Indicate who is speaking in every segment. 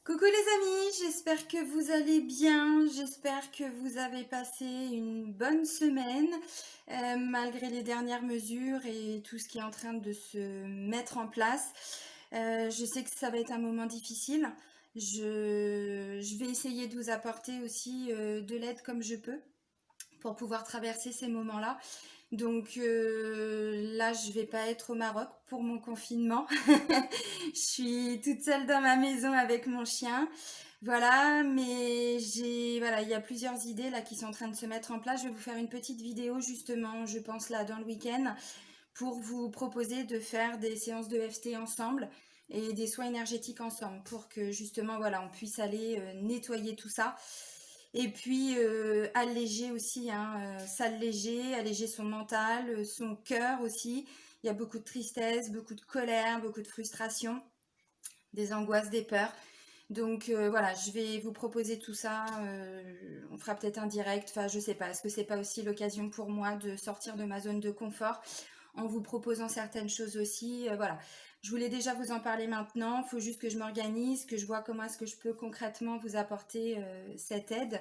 Speaker 1: Coucou les amis, j'espère que vous allez bien, j'espère que vous avez passé une bonne semaine malgré les dernières mesures et tout ce qui est en train de se mettre en place. Je sais que ça va être un moment difficile. Je vais essayer de vous apporter aussi de l'aide comme je peux pour pouvoir traverser ces moments-là. Donc là, je vais pas être au Maroc pour mon confinement. Je suis toute seule dans ma maison avec mon chien. Voilà, mais voilà, il y a plusieurs idées là qui sont en train de se mettre en place. Je vais vous faire une petite vidéo justement, je pense là dans le week-end, pour vous proposer de faire des séances de FT ensemble et des soins énergétiques ensemble pour que justement voilà, on puisse aller nettoyer tout ça. Et puis alléger aussi, hein, s'alléger, alléger son mental, son cœur aussi. Il y a beaucoup de tristesse, beaucoup de colère, beaucoup de frustration, des angoisses, des peurs. Donc voilà, je vais vous proposer tout ça. On fera peut-être un direct. Enfin, je sais pas. Est-ce que c'est pas aussi l'occasion pour moi de sortir de ma zone de confort en vous proposant certaines choses aussi. Voilà. Je voulais déjà vous en parler maintenant. Il faut juste que je m'organise, que je vois comment est-ce que je peux concrètement vous apporter cette aide.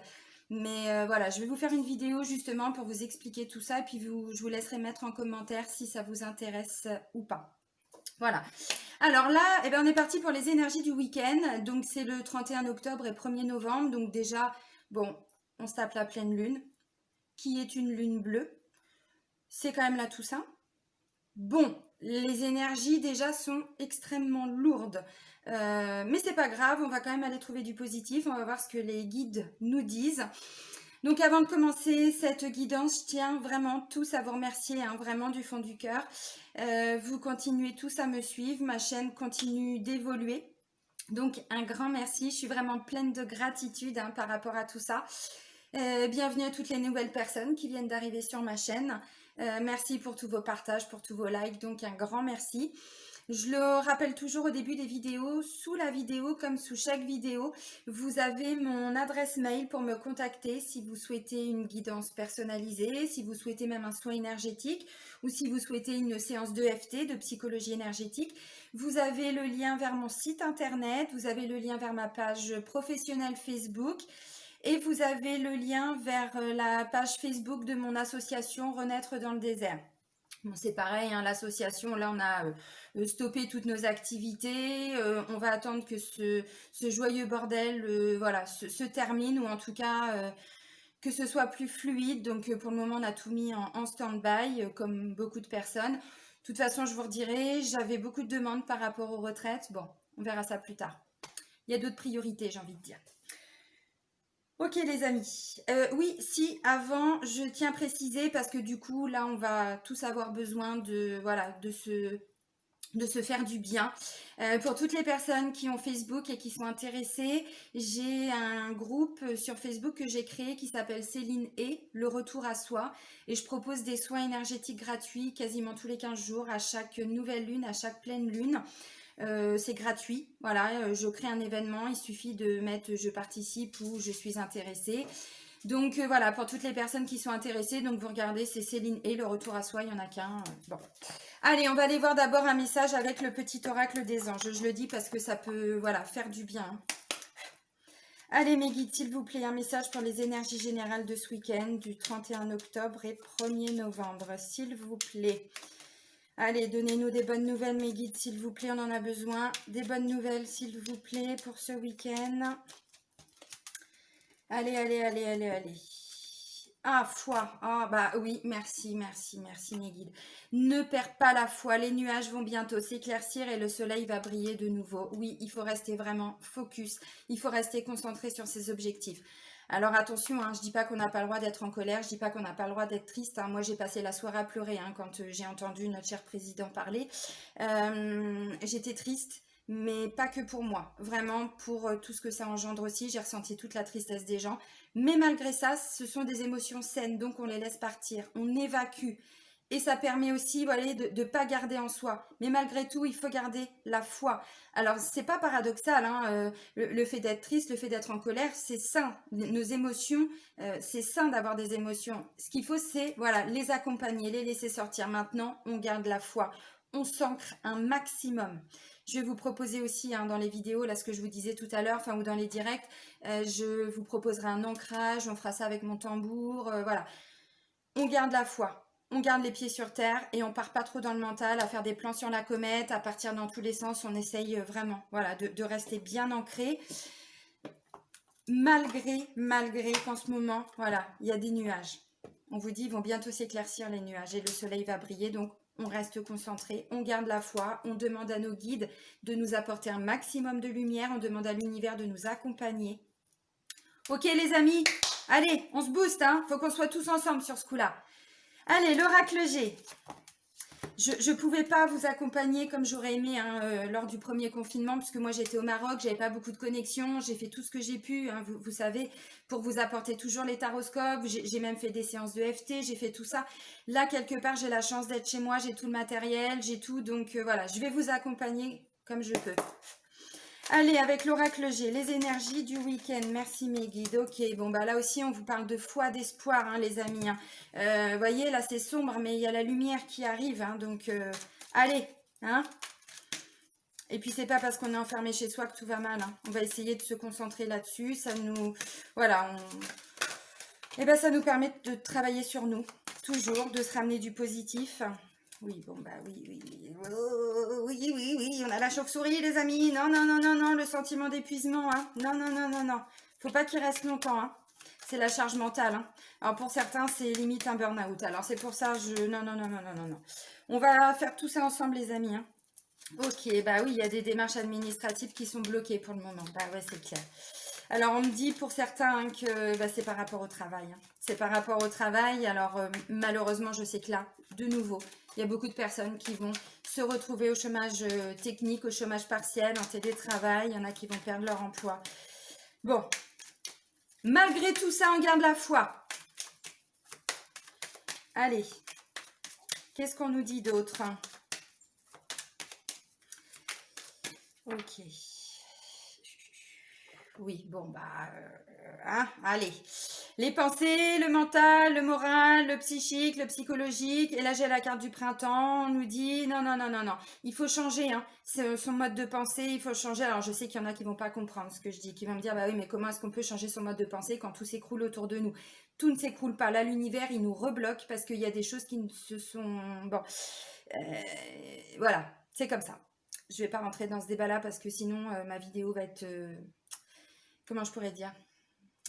Speaker 1: Mais voilà, je vais vous faire une vidéo justement pour vous expliquer tout ça. Et puis je vous laisserai mettre en commentaire si ça vous intéresse ou pas. Voilà. Alors là, eh ben, on est parti pour les énergies du week-end. Donc c'est le 31 octobre et 1er novembre. Donc déjà, bon, on se tape la pleine lune, qui est une lune bleue. C'est quand même la Toussaint. Bon, les énergies déjà sont extrêmement lourdes. Mais c'est pas grave, on va quand même aller trouver du positif. On va voir ce que les guides nous disent. Donc avant de commencer cette guidance, je tiens vraiment tous à vous remercier, hein, vraiment du fond du cœur. Vous continuez tous à me suivre, ma chaîne continue d'évoluer. Donc un grand merci, je suis vraiment pleine de gratitude hein, par rapport à tout ça. Bienvenue à toutes les nouvelles personnes qui viennent d'arriver sur ma chaîne. Merci pour tous vos partages, pour tous vos likes, donc un grand merci. Je le rappelle toujours au début des vidéos, sous la vidéo comme sous chaque vidéo, vous avez mon adresse mail pour me contacter si vous souhaitez une guidance personnalisée, si vous souhaitez même un soin énergétique ou si vous souhaitez une séance d'EFT, de psychologie énergétique. Vous avez le lien vers mon site internet, vous avez le lien vers ma page professionnelle Facebook et vous avez le lien vers la page Facebook de mon association Renaître dans le désert. Bon, c'est pareil, hein, l'association, là, on a stoppé toutes nos activités. On va attendre que ce joyeux bordel voilà, se termine, ou en tout cas que ce soit plus fluide. Donc, pour le moment, on a tout mis en stand-by, comme beaucoup de personnes. De toute façon, je vous redirai, j'avais beaucoup de demandes par rapport aux retraites. Bon, on verra ça plus tard. Il y a d'autres priorités, j'ai envie de dire. Ok les amis, oui, si, avant, je tiens à préciser parce que du coup, là, on va tous avoir besoin de, voilà, de se faire du bien. Pour toutes les personnes qui ont Facebook et qui sont intéressées, j'ai un groupe sur Facebook que j'ai créé qui s'appelle Céline et le retour à soi. Et je propose des soins énergétiques gratuits quasiment tous les 15 jours, à chaque nouvelle lune, à chaque pleine lune. C'est gratuit, voilà, je crée un événement, il suffit de mettre je participe ou je suis intéressée. Donc voilà, pour toutes les personnes qui sont intéressées, donc vous regardez, c'est Céline et le retour à soi, il n'y en a qu'un. Bon. Allez, on va aller voir d'abord un message avec le petit oracle des anges. Je le dis parce que ça peut, voilà, faire du bien. Allez mes guides, s'il vous plaît, un message pour les énergies générales de ce week-end du 31 octobre et 1er novembre, s'il vous plaît. Allez, donnez-nous des bonnes nouvelles, mes guides, s'il vous plaît, on en a besoin. Des bonnes nouvelles, s'il vous plaît, pour ce week-end. Allez, allez, allez, allez, allez. Ah, foi. Ah, bah oui, merci, merci, merci, mes guides. Ne perds pas la foi, les nuages vont bientôt s'éclaircir et le soleil va briller de nouveau. Oui, il faut rester vraiment focus, il faut rester concentré sur ses objectifs. Alors attention, hein, je dis pas qu'on n'a pas le droit d'être en colère, je dis pas qu'on n'a pas le droit d'être triste. Hein. Moi, j'ai passé la soirée à pleurer hein, quand j'ai entendu notre cher président parler. J'étais triste, mais pas que pour moi. Vraiment, pour tout ce que ça engendre aussi. J'ai ressenti toute la tristesse des gens. Mais malgré ça, ce sont des émotions saines, donc on les laisse partir. On évacue. Et ça permet aussi voilà, de ne pas garder en soi. Mais malgré tout, il faut garder la foi. Alors, c'est pas paradoxal, hein, le fait d'être triste, le fait d'être en colère, c'est sain. Nos émotions, c'est sain d'avoir des émotions. Ce qu'il faut, c'est voilà, les accompagner, les laisser sortir. Maintenant, on garde la foi. on s'ancre un maximum. Je vais vous proposer aussi hein, dans les vidéos, là ce que je vous disais tout à l'heure, enfin ou dans les directs, je vous proposerai un ancrage, on fera ça avec mon tambour, voilà. On garde la foi, on garde les pieds sur terre et on part pas trop dans le mental à faire des plans sur la comète, à partir dans tous les sens, on essaye vraiment voilà, de rester bien ancré. Malgré qu'en ce moment, voilà, il y a des nuages. On vous dit, ils vont bientôt s'éclaircir les nuages et le soleil va briller, donc on reste concentré, on garde la foi, on demande à nos guides de nous apporter un maximum de lumière, on demande à l'univers de nous accompagner. Ok les amis, allez, on se booste, hein, faut qu'on soit tous ensemble sur ce coup-là. Allez, l'oracle G. Je ne pouvais pas vous accompagner comme j'aurais aimé hein, lors du premier confinement, puisque moi j'étais au Maroc, j'avais pas beaucoup de connexion, j'ai fait tout ce que j'ai pu, hein, vous savez, pour vous apporter toujours les taroscopes, j'ai même fait des séances de FT, j'ai fait tout ça. Là, quelque part, j'ai la chance d'être chez moi, j'ai tout le matériel, j'ai tout, donc voilà, je vais vous accompagner comme je peux. Allez, avec l'oracle G, les énergies du week-end. Merci mes guides. Ok, bon, bah là aussi, on vous parle de foi, d'espoir, hein, les amis. Hein. Voyez, là, c'est sombre, mais il y a la lumière qui arrive. Hein, donc, allez. Hein. Et puis, c'est pas parce qu'on est enfermé chez soi que tout va mal. Hein. On va essayer de se concentrer là-dessus. Ça nous... Voilà. Et ben, ça nous permet de travailler sur nous. Toujours, de se ramener du positif. Oui, bon, bah oui, on a la chauve-souris, les amis. Non, non, non, non, non, le sentiment d'épuisement, hein. Non, non, non, non, non. Faut pas qu'il reste longtemps, hein. C'est la charge mentale, hein. Alors, pour certains, c'est limite un burn-out. Alors, c'est pour ça, Non, non, non, non, non, non, non. On va faire tout ça ensemble, les amis, hein. Ok, bah oui, il y a des démarches administratives qui sont bloquées pour le moment. Bah ouais, c'est clair. Alors, on me dit pour certains hein, que bah, c'est par rapport au travail. Hein. C'est par rapport au travail. Alors, malheureusement, je sais que là, de nouveau, il y a beaucoup de personnes qui vont se retrouver au chômage technique, au chômage partiel, en télétravail. Il y en a qui vont perdre leur emploi. Bon, malgré tout ça, on garde la foi. Allez, qu'est-ce qu'on nous dit d'autre? Ok. Oui, bon, bah, hein, allez. Les pensées, le mental, le moral, le psychique, le psychologique. Et là, j'ai la carte du printemps. On nous dit, non, non, non, non, non. Il faut changer, hein. Son mode de pensée, il faut changer. Alors, je sais qu'il y en a qui vont pas comprendre ce que je dis, qui vont me dire, bah oui, mais comment est-ce qu'on peut changer son mode de pensée quand tout s'écroule autour de nous? Tout ne s'écroule pas. Là, l'univers, il nous rebloque parce qu'il y a des choses qui ne se sont... Bon, voilà, c'est comme ça. Je vais pas rentrer dans ce débat-là parce que sinon, ma vidéo va être... comment je pourrais dire?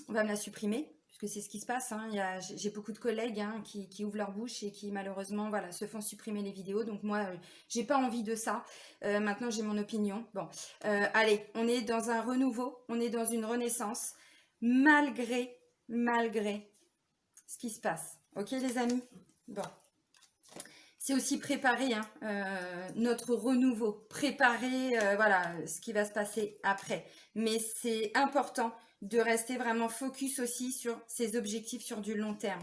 Speaker 1: On va me la supprimer, puisque c'est ce qui se passe. Hein. J'ai beaucoup de collègues hein, qui ouvrent leur bouche et qui malheureusement voilà, se font supprimer les vidéos. Donc moi, j'ai pas envie de ça. Maintenant, j'ai mon opinion. Bon, allez, on est dans un renouveau, on est dans une renaissance, malgré ce qui se passe. Ok les amis? Bon. C'est aussi préparer hein, notre renouveau, préparer voilà, ce qui va se passer après. Mais c'est important de rester vraiment focus aussi sur ses objectifs sur du long terme.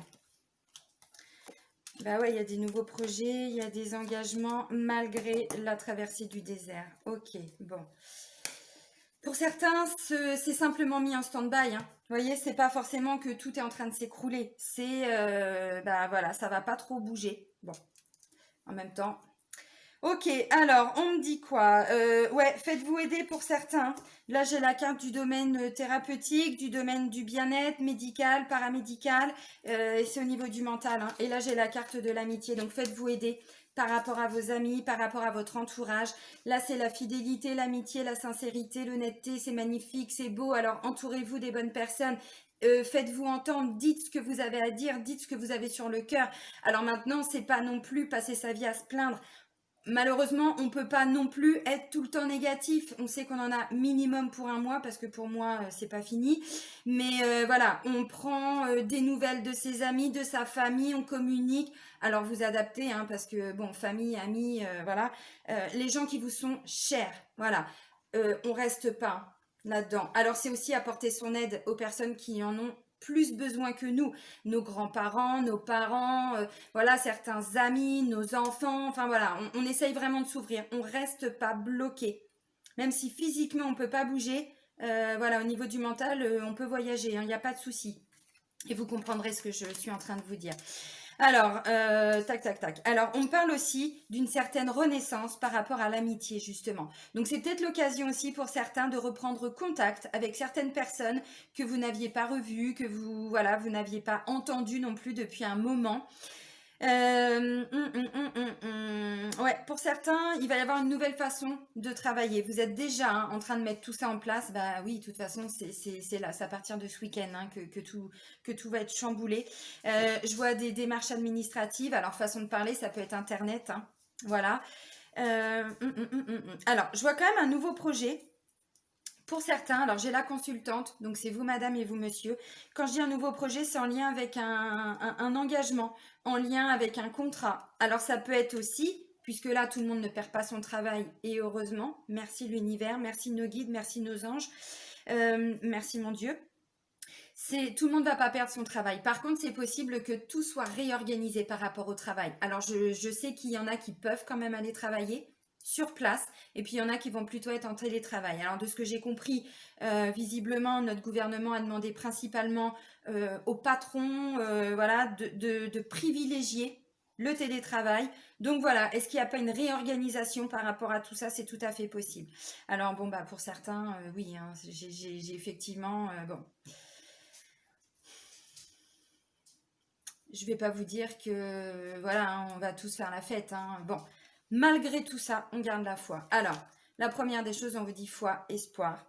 Speaker 1: Bah ouais, il y a des nouveaux projets, il y a des engagements malgré la traversée du désert. Ok, bon. Pour certains, c'est simplement mis en stand-by. Hein. Vous voyez, c'est pas forcément que tout est en train de s'écrouler. C'est, bah voilà, ça va pas trop bouger. Bon. En même temps. Ok, alors, on me dit quoi? Ouais, faites-vous aider pour certains. Là, j'ai la carte du domaine thérapeutique, du domaine du bien-être, médical, paramédical. Et c'est au niveau du mental. Hein. Et là, j'ai la carte de l'amitié. Donc, faites-vous aider par rapport à vos amis, par rapport à votre entourage. Là, c'est la fidélité, l'amitié, la sincérité, l'honnêteté. C'est magnifique, c'est beau. Alors, entourez-vous des bonnes personnes. Faites-vous entendre, dites ce que vous avez à dire, dites ce que vous avez sur le cœur. Alors maintenant, c'est pas non plus passer sa vie à se plaindre. Malheureusement, on ne peut pas non plus être tout le temps négatif. On sait qu'on en a minimum pour un mois parce que pour moi, c'est pas fini. Mais voilà, on prend des nouvelles de ses amis, de sa famille, on communique. Alors vous adaptez, hein, parce que bon, famille, amis, voilà. Les gens qui vous sont chers, voilà. On reste pas là-dedans. Alors c'est aussi apporter son aide aux personnes qui en ont plus besoin que nous, nos grands-parents, nos parents, voilà, certains amis, nos enfants, enfin voilà, on essaye vraiment de s'ouvrir, on reste pas bloqué, même si physiquement on peut pas bouger, voilà, au niveau du mental, on peut voyager, il n'y a pas de souci, et vous comprendrez ce que je suis en train de vous dire. Alors, tac, tac, tac. Alors, on parle aussi d'une certaine renaissance par rapport à l'amitié, justement. Donc, c'est peut-être l'occasion aussi pour certains de reprendre contact avec certaines personnes que vous n'aviez pas revues, que vous, voilà, vous n'aviez pas entendues non plus depuis un moment. Ouais, pour certains, il va y avoir une nouvelle façon de travailler. Vous êtes déjà en train de mettre tout ça en place. Bah oui, de toute façon, c'est là, c'est à partir de ce week-end que tout va être chamboulé. Je vois des démarches administratives. Alors, façon de parler, ça peut être Internet, hein. Voilà. Alors, je vois quand même un nouveau projet. Pour certains, alors j'ai la consultante, donc c'est vous madame et vous monsieur. Quand je dis un nouveau projet, c'est en lien avec un engagement, en lien avec un contrat. Alors ça peut être aussi, puisque là tout le monde ne perd pas son travail, et heureusement, merci l'univers, merci nos guides, merci nos anges, merci mon Dieu. Tout le monde ne va pas perdre son travail. Par contre, c'est possible que tout soit réorganisé par rapport au travail. Alors, je sais qu'il y en a qui peuvent quand même aller travailler sur place, et puis il y en a qui vont plutôt être en télétravail. Alors, de ce que j'ai compris, visiblement, notre gouvernement a demandé principalement aux patrons, voilà, de privilégier le télétravail. Donc voilà, est-ce qu'il n'y a pas une réorganisation par rapport à tout ça? C'est tout à fait possible. Alors bon, bah pour certains, oui, hein, j'ai effectivement, bon, je vais pas vous dire que voilà, hein, on va tous faire la fête, hein. Bon, malgré tout ça, on garde la foi. Alors, la première des choses, on vous dit foi, espoir.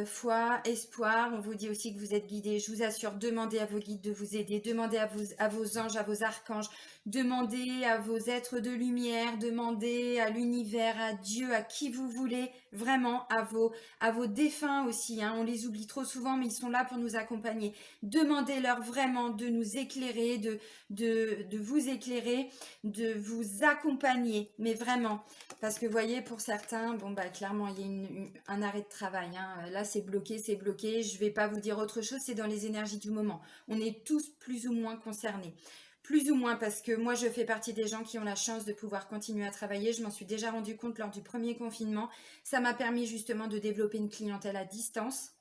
Speaker 1: Foi, espoir, on vous dit aussi que vous êtes guidés. Je vous assure, demandez à vos guides de vous aider, demandez à vos anges, à vos archanges, demandez à vos êtres de lumière, demandez à l'univers, à Dieu, à qui vous voulez, vraiment à vos défunts aussi, hein. On les oublie trop souvent, mais ils sont là pour nous accompagner. Demandez-leur vraiment de nous éclairer, de vous éclairer, de vous accompagner, mais vraiment. Parce que vous voyez, pour certains, bon bah clairement, il y a un arrêt de travail, hein. Là, c'est bloqué, c'est bloqué. Je vais pas vous dire autre chose, c'est dans les énergies du moment. On est tous plus ou moins concernés. Plus ou moins parce que moi, je fais partie des gens qui ont la chance de pouvoir continuer à travailler. Je m'en suis déjà rendu compte lors du premier confinement. Ça m'a permis justement de développer une clientèle à distance.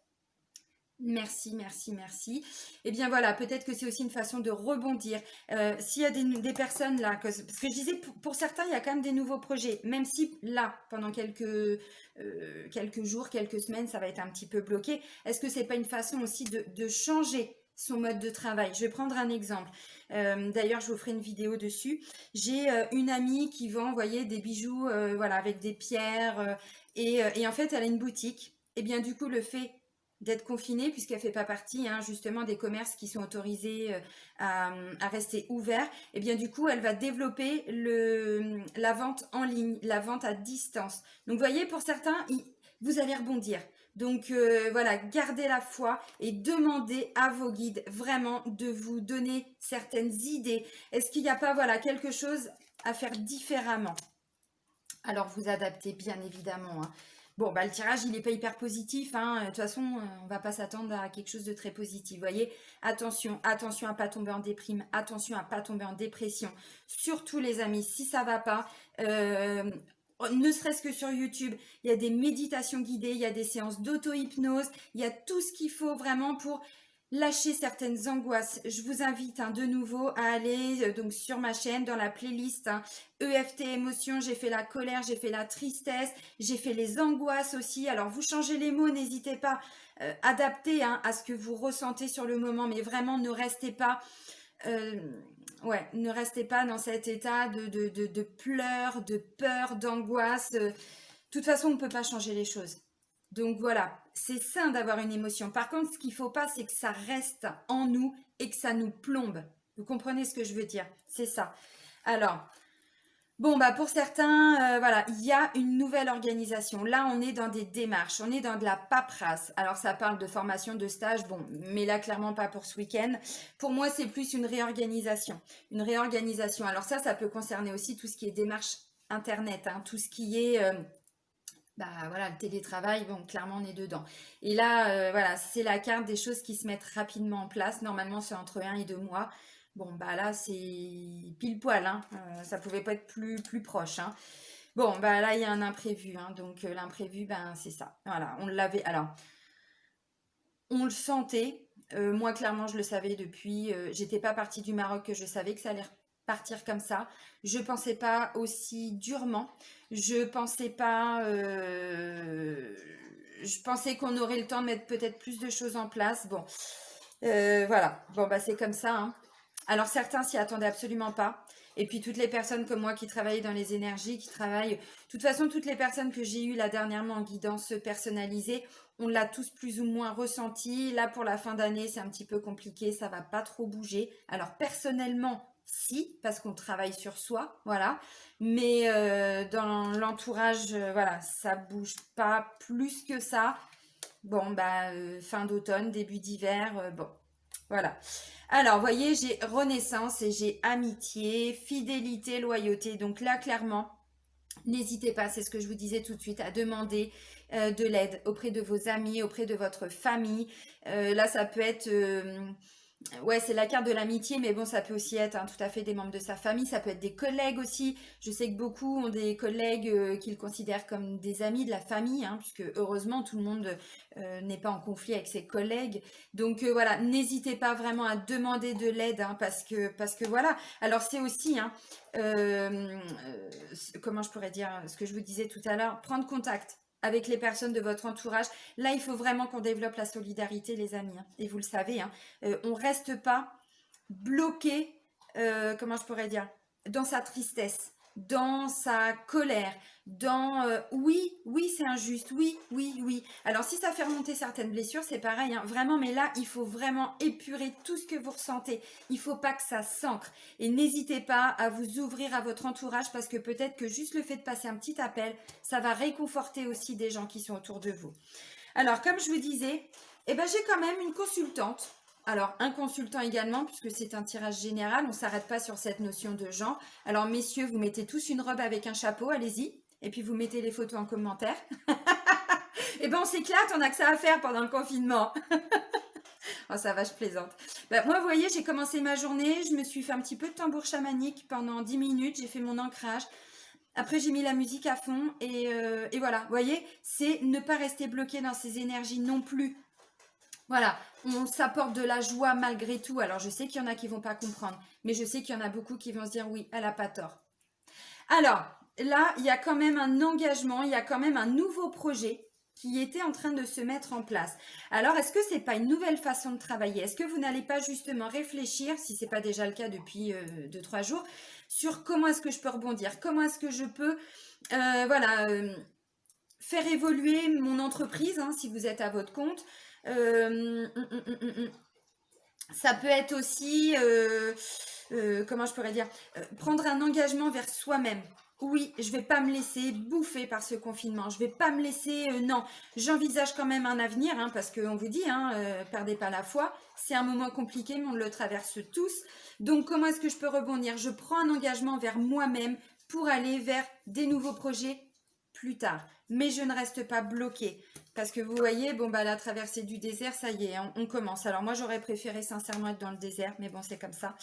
Speaker 1: Merci, merci, merci. Et bien voilà, peut-être que c'est aussi une façon de rebondir. S'il y a des personnes là, parce que je disais, pour certains, il y a quand même des nouveaux projets, même si là, pendant quelques jours, quelques semaines, ça va être un petit peu bloqué. Est-ce que c'est pas une façon aussi de changer son mode de travail? Je vais prendre un exemple. D'ailleurs, je vous ferai une vidéo dessus. J'ai une amie qui vend, vous voyez, des bijoux, voilà, avec des pierres, et en fait, elle a une boutique. Et bien du coup, le fait d'être confinée, puisqu'elle ne fait pas partie, hein, justement des commerces qui sont autorisés à rester ouverts, et bien du coup elle va développer la vente en ligne, la vente à distance. Donc vous voyez, pour certains, vous allez rebondir. Donc voilà, gardez la foi et demandez à vos guides vraiment de vous donner certaines idées. Est-ce qu'il n'y a pas voilà, quelque chose à faire différemment? Alors vous adaptez bien évidemment, hein. Bon, bah, le tirage, il n'est pas hyper positif, hein. De toute façon, on va pas s'attendre à quelque chose de très positif. Vous voyez, attention, attention à pas tomber en déprime, attention à pas tomber en dépression. Surtout les amis, si ça va pas, ne serait-ce que sur YouTube, il y a des méditations guidées, il y a des séances d'auto-hypnose, il y a tout ce qu'il faut vraiment pour lâcher certaines angoisses. Je vous invite de nouveau à aller donc sur ma chaîne, dans la playlist EFT émotions. J'ai fait la colère, j'ai fait la tristesse, j'ai fait les angoisses aussi. Alors vous changez les mots, n'hésitez pas, adaptez à ce que vous ressentez sur le moment, mais vraiment ne restez pas... ouais, ne restez pas dans cet état de pleurs, de peur, d'angoisse. De toute façon, on ne peut pas changer les choses. Donc voilà, c'est sain d'avoir une émotion. Par contre, ce qu'il ne faut pas, c'est que ça reste en nous et que ça nous plombe. Vous comprenez ce que je veux dire? C'est ça. Alors, bon, bah pour certains, voilà, il y a une nouvelle organisation. Là, on est dans des démarches, on est dans de la paperasse. Alors, ça parle de formation, de stage, bon, mais là, clairement pas pour ce week-end. Pour moi, c'est plus une réorganisation. Une réorganisation. Alors ça peut concerner aussi tout ce qui est démarche Internet, hein, tout ce qui est... bah voilà, le télétravail, bon, clairement, on est dedans. Et là, voilà, c'est la carte des choses qui se mettent rapidement en place. Normalement, c'est entre 1 et 2 mois. Bon, bah là, c'est pile poil, hein. Ça pouvait pas être plus proche, hein. Bon, bah là, il y a un imprévu, hein. Donc, l'imprévu, ben, c'est ça. Voilà, on l'avait. Alors, on le sentait. Moi, clairement, je le savais depuis. J'étais pas partie du Maroc que je savais que ça allait partir comme ça. Je pensais pas aussi durement. Je pensais pas. Je pensais qu'on aurait le temps de mettre peut-être plus de choses en place. Bon, voilà. Bon, bah c'est comme ça, hein. Alors certains s'y attendaient absolument pas. Et puis toutes les personnes comme moi qui travaillaient dans les énergies, qui travaillent. De toute façon, toutes les personnes que j'ai eues là dernièrement en guidance personnalisée, on l'a tous plus ou moins ressenti. Là, pour la fin d'année, c'est un petit peu compliqué, ça va pas trop bouger. Alors personnellement, si, parce qu'on travaille sur soi, voilà. Mais dans l'entourage, voilà, ça bouge pas plus que ça. Bon, bah, fin d'automne, début d'hiver, bon, voilà. Alors, vous voyez, j'ai renaissance et j'ai amitié, fidélité, loyauté. Donc là, clairement, n'hésitez pas, c'est ce que je vous disais tout de suite, à demander de l'aide auprès de vos amis, auprès de votre famille. Là, ça peut être ouais, c'est la carte de l'amitié, mais bon, ça peut aussi être tout à fait des membres de sa famille, ça peut être des collègues aussi. Je sais que beaucoup ont des collègues qu'ils considèrent comme des amis de la famille, puisque heureusement, tout le monde n'est pas en conflit avec ses collègues. Donc voilà, n'hésitez pas vraiment à demander de l'aide, parce que voilà. Alors c'est aussi, comment je pourrais dire, ce que je vous disais tout à l'heure, prendre contact avec les personnes de votre entourage. Là, il faut vraiment qu'on développe la solidarité, les amis, et vous le savez, on reste pas bloqué, comment je pourrais dire, dans sa tristesse, dans sa colère, dans oui, oui, c'est injuste, oui, oui, oui. Alors si ça fait remonter certaines blessures, c'est pareil, vraiment, mais là, il faut vraiment épurer tout ce que vous ressentez. Il faut pas que ça s'ancre. Et n'hésitez pas à vous ouvrir à votre entourage, parce que peut-être que juste le fait de passer un petit appel, ça va réconforter aussi des gens qui sont autour de vous. Alors, comme je vous disais, eh ben, j'ai quand même une consultante. Alors, un consultant également, puisque c'est un tirage général, on ne s'arrête pas sur cette notion de genre. Alors, messieurs, vous mettez tous une robe avec un chapeau, allez-y. Et puis, vous mettez les photos en commentaire. Eh ben, on s'éclate, on a que ça à faire pendant le confinement. Oh, ça va, je plaisante. Bah, moi, vous voyez, j'ai commencé ma journée, je me suis fait un petit peu de tambour chamanique pendant 10 minutes, j'ai fait mon ancrage. Après, j'ai mis la musique à fond et voilà. Vous voyez, c'est ne pas rester bloqué dans ces énergies non plus. Voilà, on s'apporte de la joie malgré tout. Alors, je sais qu'il y en a qui vont pas comprendre, mais je sais qu'il y en a beaucoup qui vont se dire oui, elle a pas tort. Alors, là, il y a quand même un engagement, il y a quand même un nouveau projet qui était en train de se mettre en place. Alors, est-ce que c'est pas une nouvelle façon de travailler? Est-ce que vous n'allez pas justement réfléchir, si c'est pas déjà le cas depuis 2-3 jours, sur comment est-ce que je peux rebondir? Comment est-ce que je peux, voilà, faire évoluer mon entreprise, si vous êtes à votre compte? Ça peut être aussi, comment je pourrais dire, prendre un engagement vers soi-même. Oui, je vais pas me laisser bouffer par ce confinement. Je vais pas me laisser. Non, j'envisage quand même un avenir, parce qu'on vous dit, perdez pas la foi. C'est un moment compliqué, mais on le traverse tous. Donc, comment est-ce que je peux rebondir? Je prends un engagement vers moi-même pour aller vers des nouveaux projets plus tard. Mais je ne reste pas bloquée. Parce que vous voyez, bon, bah, la traversée du désert, ça y est, on commence. Alors, moi, j'aurais préféré sincèrement être dans le désert, mais bon, c'est comme ça.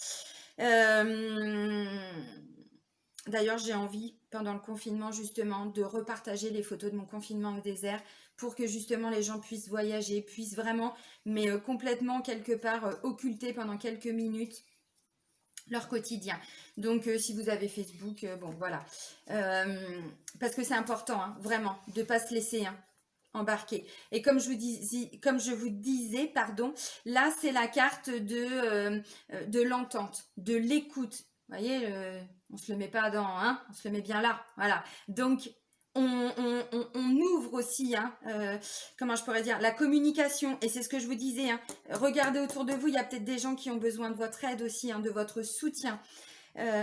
Speaker 1: D'ailleurs, j'ai envie, pendant le confinement, justement, de repartager les photos de mon confinement au désert pour que, justement, les gens puissent voyager, puissent vraiment, mais complètement, quelque part, occulter pendant quelques minutes leur quotidien. Donc, si vous avez Facebook, bon, voilà. Parce que c'est important, vraiment, de ne pas se laisser embarquer. Et comme je vous disais, pardon, là, c'est la carte de l'entente, de l'écoute. Vous voyez, on se le met pas dans, on se le met bien là. Voilà. Donc, on ouvre aussi, comment je pourrais dire, la communication. Et c'est ce que je vous disais, regardez autour de vous, il y a peut-être des gens qui ont besoin de votre aide aussi, de votre soutien.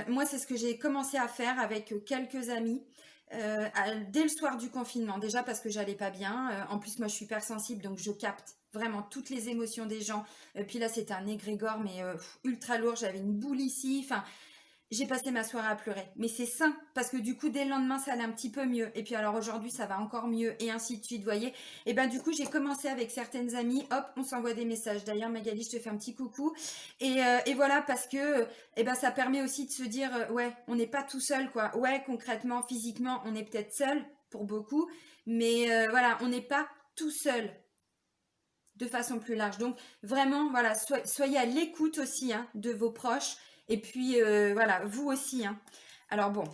Speaker 1: Moi, c'est ce que j'ai commencé à faire avec quelques amis. Dès le soir du confinement, déjà parce que j'allais pas bien. En plus, moi, je suis hypersensible, donc je capte vraiment toutes les émotions des gens. Puis là, c'était un égrégore, mais ultra lourd. J'avais une boule ici. Enfin, j'ai passé ma soirée à pleurer. Mais c'est sain, parce que du coup, dès le lendemain, ça allait un petit peu mieux. Et puis alors aujourd'hui, ça va encore mieux, et ainsi de suite, vous voyez. Et ben du coup, j'ai commencé avec certaines amies. Hop, on s'envoie des messages. D'ailleurs, Magali, je te fais un petit coucou. Et voilà, parce que ça permet aussi de se dire, ouais, on n'est pas tout seul, quoi. Ouais, concrètement, physiquement, on est peut-être seul pour beaucoup. Mais voilà, on n'est pas tout seul. de façon plus large. Donc vraiment, voilà, soyez à l'écoute aussi hein, de vos proches. Et puis voilà, vous aussi. Hein. Alors bon, vous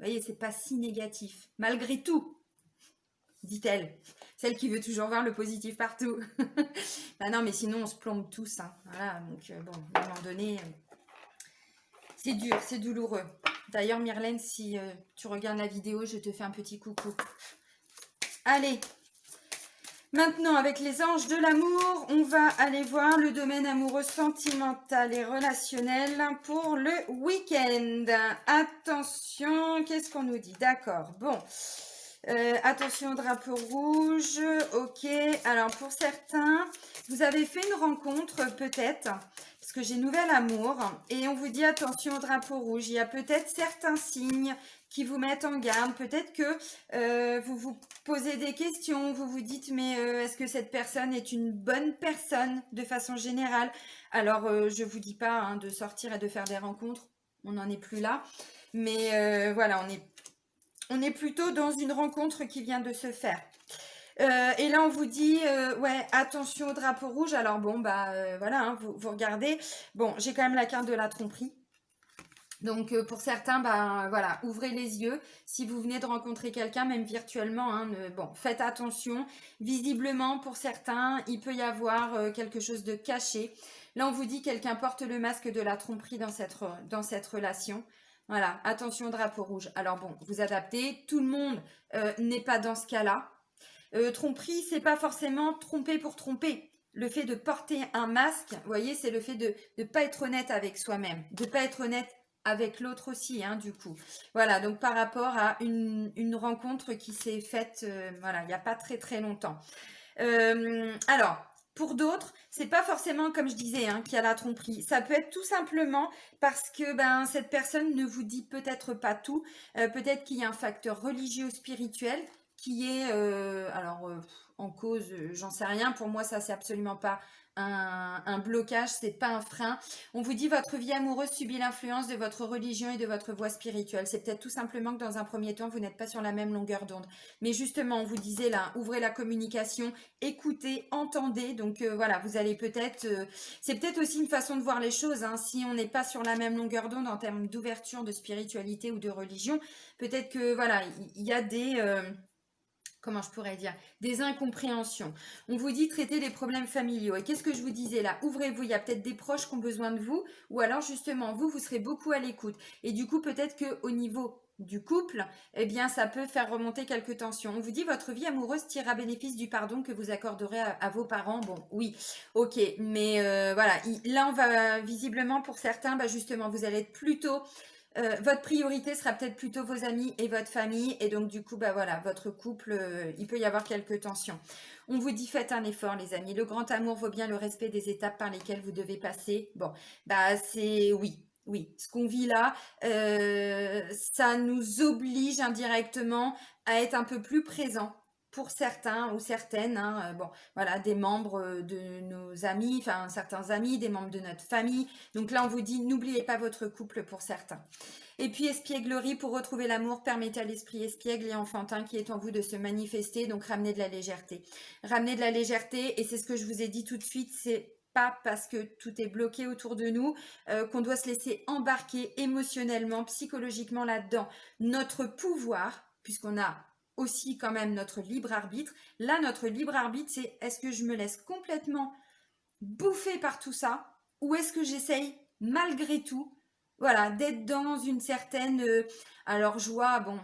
Speaker 1: voyez, c'est pas si négatif. Malgré tout, dit-elle. Celle qui veut toujours voir le positif partout. Bah non, mais sinon on se plombe tous. Hein. Voilà, donc bon, à un moment donné, c'est dur, c'est douloureux. D'ailleurs, Myrlène, si tu regardes la vidéo, je te fais un petit coucou. Allez, maintenant, avec les anges de l'amour, on va aller voir le domaine amoureux, sentimental et relationnel pour le week-end. Attention, qu'est-ce qu'on nous dit? D'accord, bon. Attention, drapeau rouge, ok. Alors, pour certains, vous avez fait une rencontre peut-être, parce que j'ai nouvel amour, et on vous dit attention au drapeau rouge. Il y a peut-être certains signes qui vous mettent en garde. Peut-être que vous vous posez des questions, vous vous dites mais est-ce que cette personne est une bonne personne de façon générale? Alors, je ne vous dis pas hein, de sortir et de faire des rencontres, on n'en est plus là. Mais voilà, on est plutôt dans une rencontre qui vient de se faire. Et là, on vous dit, ouais, attention au drapeau rouge. Alors bon, bah voilà, hein, vous regardez. Bon, j'ai quand même la carte de la tromperie. Donc pour certains, bah voilà, ouvrez les yeux. Si vous venez de rencontrer quelqu'un, même virtuellement, hein, bon, faites attention. Visiblement, pour certains, il peut y avoir quelque chose de caché. Là, on vous dit quelqu'un porte le masque de la tromperie dans cette relation. Voilà, attention drapeau rouge. Alors bon, vous adaptez. Tout le monde n'est pas dans ce cas-là. Tromperie, c'est pas forcément tromper pour tromper. Le fait de porter un masque, vous voyez, c'est le fait de ne pas être honnête avec soi-même, de ne pas être honnête avec l'autre aussi, hein, du coup. Voilà, donc par rapport à une rencontre qui s'est faite, voilà, il n'y a pas très très longtemps. Alors, pour d'autres, c'est pas forcément comme je disais hein, qu'il y a la tromperie. Ça peut être tout simplement parce que ben cette personne ne vous dit peut-être pas tout. Peut-être qu'il y a un facteur religieux ou spirituel qui est en cause. J'en sais rien. Pour moi, ça c'est absolument pas un blocage, c'est pas un frein. On vous dit votre vie amoureuse subit l'influence de votre religion et de votre voie spirituelle. C'est peut-être tout simplement que dans un premier temps, vous n'êtes pas sur la même longueur d'onde. Mais justement, on vous disait là, ouvrez la communication, écoutez, entendez. Donc voilà, vous allez peut-être... c'est peut-être aussi une façon de voir les choses. Hein, si on n'est pas sur la même longueur d'onde en termes d'ouverture, de spiritualité ou de religion, peut-être que voilà, il y a des... comment je pourrais dire, des incompréhensions. On vous dit traiter les problèmes familiaux. Et qu'est-ce que je vous disais là? Ouvrez-vous, il y a peut-être des proches qui ont besoin de vous, ou alors justement, vous serez beaucoup à l'écoute. Et du coup, peut-être qu'au niveau du couple, eh bien, ça peut faire remonter quelques tensions. On vous dit votre vie amoureuse tire à bénéfice du pardon que vous accorderez à vos parents. Bon, oui, ok, mais voilà, là, on va visiblement pour certains, bah, justement, vous allez être plutôt votre priorité sera peut-être plutôt vos amis et votre famille. Et donc, du coup, bah voilà, votre couple, il peut y avoir quelques tensions. On vous dit, faites un effort, les amis. Le grand amour vaut bien le respect des étapes par lesquelles vous devez passer. Bon, bah c'est oui. Oui, ce qu'on vit là, ça nous oblige indirectement à être un peu plus présent pour certains ou certaines. Hein, bon, voilà, des membres de nos amis, enfin certains amis, des membres de notre famille. Donc là, on vous dit, n'oubliez pas votre couple pour certains. Et puis espièglerie, pour retrouver l'amour, permettez à l'esprit espiègle et enfantin qui est en vous de se manifester, donc ramenez de la légèreté. Ramenez de la légèreté, et c'est ce que je vous ai dit tout de suite, c'est pas parce que tout est bloqué autour de nous qu'on doit se laisser embarquer émotionnellement, psychologiquement là-dedans. Notre pouvoir, puisqu'on a aussi quand même notre libre arbitre, là notre libre arbitre c'est est-ce que je me laisse complètement bouffer par tout ça ou est-ce que j'essaye malgré tout voilà, d'être dans une certaine alors joie, bon,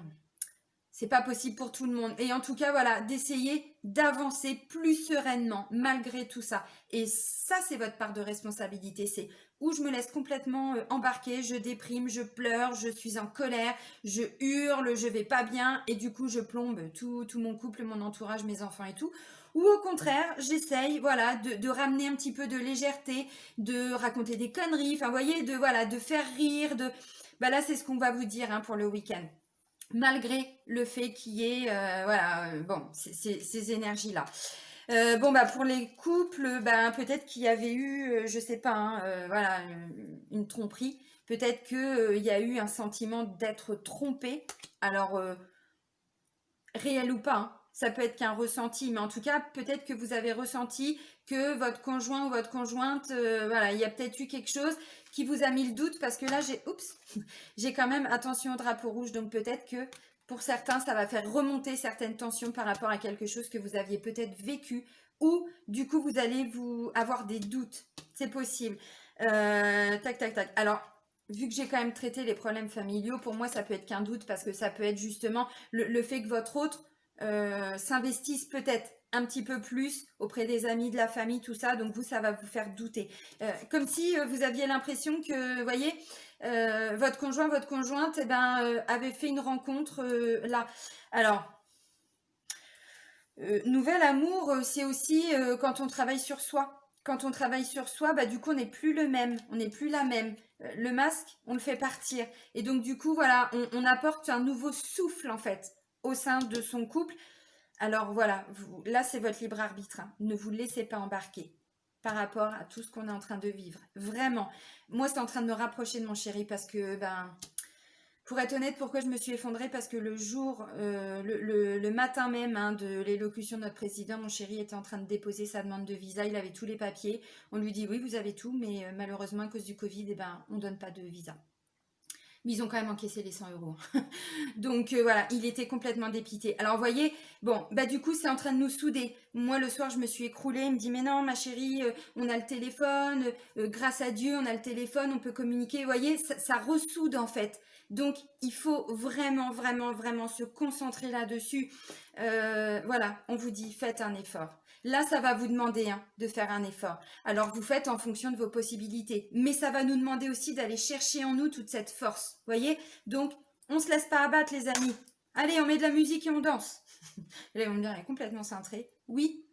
Speaker 1: c'est pas possible pour tout le monde. Et en tout cas, voilà, d'essayer d'avancer plus sereinement malgré tout ça. Et ça, c'est votre part de responsabilité. C'est où je me laisse complètement embarquer, je déprime, je pleure, je suis en colère, je hurle, je vais pas bien et du coup, je plombe tout mon couple, mon entourage, mes enfants et tout. Ou au contraire, j'essaye, voilà, de ramener un petit peu de légèreté, de raconter des conneries, enfin, vous voyez, de faire rire, bah là, c'est ce qu'on va vous dire hein, pour le week-end malgré le fait qu'il y ait bon, ces énergies-là. Bon, bah, pour les couples, bah, peut-être qu'il y avait eu, je sais pas, hein, voilà, une tromperie. Peut-être qu'il y a eu un sentiment d'être trompé. Alors, réel ou pas, hein, ça peut être qu'un ressenti, mais en tout cas, peut-être que vous avez ressenti que votre conjoint ou votre conjointe, voilà, il y a peut-être eu quelque chose qui vous a mis le doute, parce que là, j'ai quand même, attention au drapeau rouge, donc peut-être que pour certains, ça va faire remonter certaines tensions par rapport à quelque chose que vous aviez peut-être vécu, ou du coup, vous allez avoir des doutes, c'est possible. Tac, tac, tac. Alors, vu que j'ai quand même traité les problèmes familiaux, pour moi, ça peut être qu'un doute, parce que ça peut être justement le fait que votre autre s'investissent peut-être un petit peu plus auprès des amis, de la famille, tout ça. Donc vous, ça va vous faire douter. Comme si vous aviez l'impression que, vous voyez, votre conjoint, votre conjointe, eh ben, avait fait une rencontre là. Alors, nouvel amour, c'est aussi quand on travaille sur soi. Quand on travaille sur soi, bah, du coup, on n'est plus le même, on n'est plus la même. Le masque, on le fait partir. Et donc, du coup, voilà, on apporte un nouveau souffle, en fait, au sein de son couple. Alors voilà, là c'est votre libre arbitre, hein. Ne vous laissez pas embarquer par rapport à tout ce qu'on est en train de vivre. Vraiment. Moi c'est en train de me rapprocher de mon chéri parce que, pour être honnête, pourquoi je me suis effondrée? Parce que le jour, le matin même hein, de l'élocution de notre président, mon chéri était en train de déposer sa demande de visa, il avait tous les papiers. On lui dit oui, vous avez tout, mais malheureusement à cause du Covid, on ne donne pas de visa. Mais ils ont quand même encaissé les 100 euros. Donc voilà, il était complètement dépité. Alors vous voyez, bon, bah du coup c'est en train de nous souder. Moi le soir je me suis écroulée, il me dit mais non ma chérie, on a le téléphone, grâce à Dieu on a le téléphone, on peut communiquer. Vous voyez, ça ressoude en fait. Donc il faut vraiment, vraiment, vraiment se concentrer là-dessus. Voilà, on vous dit faites un effort. Là, ça va vous demander hein, de faire un effort. Alors, vous faites en fonction de vos possibilités. Mais ça va nous demander aussi d'aller chercher en nous toute cette force. Voyez? Donc, on ne se laisse pas abattre, les amis. Allez, on met de la musique et on danse. Là, on me dit, elle est complètement cintrée. Oui,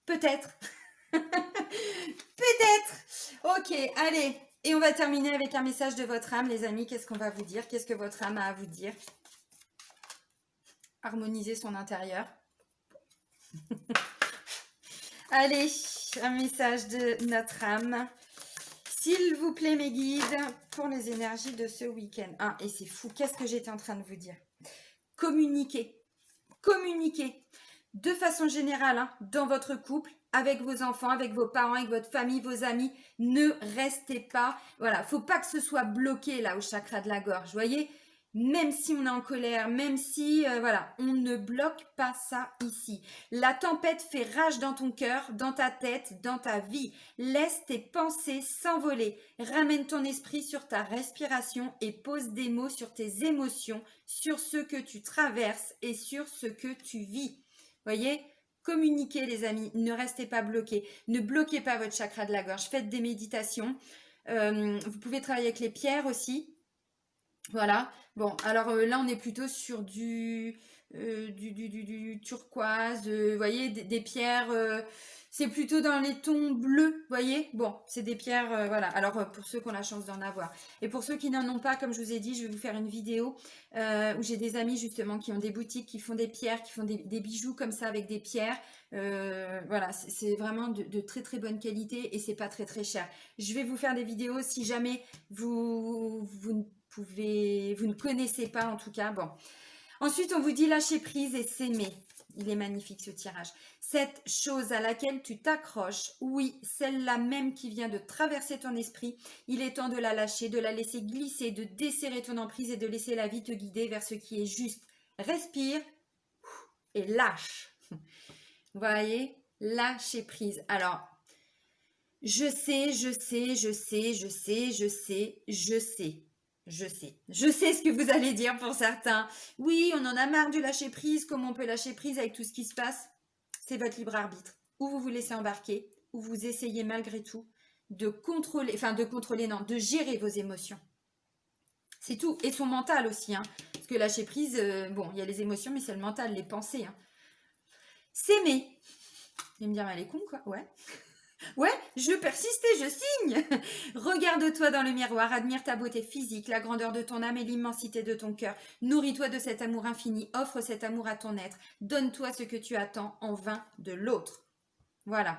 Speaker 1: peut-être. Peut-être. Ok, allez. Et on va terminer avec un message de votre âme, les amis. Qu'est-ce qu'on va vous dire? Qu'est-ce que votre âme a à vous dire? Harmoniser son intérieur. Allez, un message de notre âme. S'il vous plaît, mes guides, pour les énergies de ce week-end. Ah, et c'est fou, qu'est-ce que j'étais en train de vous dire? Communiquez. Communiquez. De façon générale, hein, dans votre couple, avec vos enfants, avec vos parents, avec votre famille, vos amis, ne restez pas. Voilà, faut pas que ce soit bloqué là au chakra de la gorge. Voyez, même si on est en colère, même si, voilà, on ne bloque pas ça ici. La tempête fait rage dans ton cœur, dans ta tête, dans ta vie. Laisse tes pensées s'envoler. Ramène ton esprit sur ta respiration et pose des mots sur tes émotions, sur ce que tu traverses et sur ce que tu vis. Voyez, communiquez les amis, ne restez pas bloqués. Ne bloquez pas votre chakra de la gorge. Faites des méditations. Vous pouvez travailler avec les pierres aussi. Voilà. Bon, alors là, on est plutôt sur du turquoise, vous voyez, des pierres, c'est plutôt dans les tons bleus, vous voyez. Bon, c'est des pierres, voilà. Alors, pour ceux qui ont la chance d'en avoir. Et pour ceux qui n'en ont pas, comme je vous ai dit, je vais vous faire une vidéo où j'ai des amis justement qui ont des boutiques, qui font des pierres, qui font des bijoux comme ça avec des pierres. Voilà, c'est vraiment de très très bonne qualité et c'est pas très très cher. Je vais vous faire des vidéos si jamais vous ne connaissez pas en tout cas. Bon. Ensuite, on vous dit lâcher prise et s'aimer. Il est magnifique ce tirage. Cette chose à laquelle tu t'accroches, oui, celle-là même qui vient de traverser ton esprit, il est temps de la lâcher, de la laisser glisser, de desserrer ton emprise et de laisser la vie te guider vers ce qui est juste. Respire et lâche. Vous voyez, lâcher prise. Alors, je sais ce que vous allez dire pour certains. Oui, on en a marre du lâcher prise. Comment on peut lâcher prise avec tout ce qui se passe? C'est votre libre arbitre. Ou vous vous laissez embarquer, ou vous essayez malgré tout de de gérer vos émotions. C'est tout. Et son mental aussi. Hein. Parce que lâcher prise, bon, il y a les émotions, mais c'est le mental, les pensées. Hein. S'aimer. Il va me dire, elle est con, quoi. Ouais. Ouais, je persiste et je signe. Regarde-toi dans le miroir, admire ta beauté physique, la grandeur de ton âme et l'immensité de ton cœur. Nourris-toi de cet amour infini, offre cet amour à ton être. Donne-toi ce que tu attends en vain de l'autre. Voilà.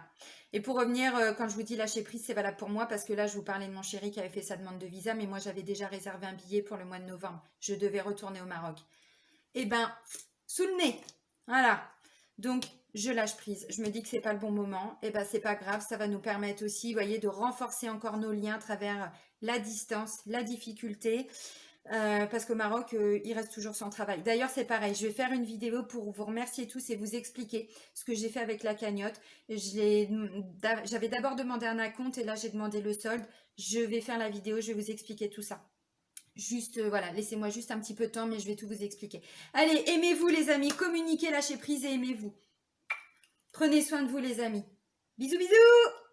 Speaker 1: Et pour revenir, quand je vous dis lâcher prise, c'est valable pour moi parce que là, je vous parlais de mon chéri qui avait fait sa demande de visa, mais moi, j'avais déjà réservé un billet pour le mois de novembre. Je devais retourner au Maroc. Eh ben, sous le nez. Voilà. Donc, je lâche prise. Je me dis que c'est pas le bon moment. Et ben, c'est pas grave. Ça va nous permettre aussi, vous voyez, de renforcer encore nos liens à travers la distance, la difficulté. Parce qu'au Maroc, il reste toujours sans travail. D'ailleurs, c'est pareil. Je vais faire une vidéo pour vous remercier tous et vous expliquer ce que j'ai fait avec la cagnotte. J'avais d'abord demandé un acompte et là, j'ai demandé le solde. Je vais faire la vidéo. Je vais vous expliquer tout ça. Juste, voilà, laissez-moi juste un petit peu de temps, mais je vais tout vous expliquer. Allez, aimez-vous les amis, communiquez, lâchez prise et aimez-vous. Prenez soin de vous les amis. Bisous, bisous!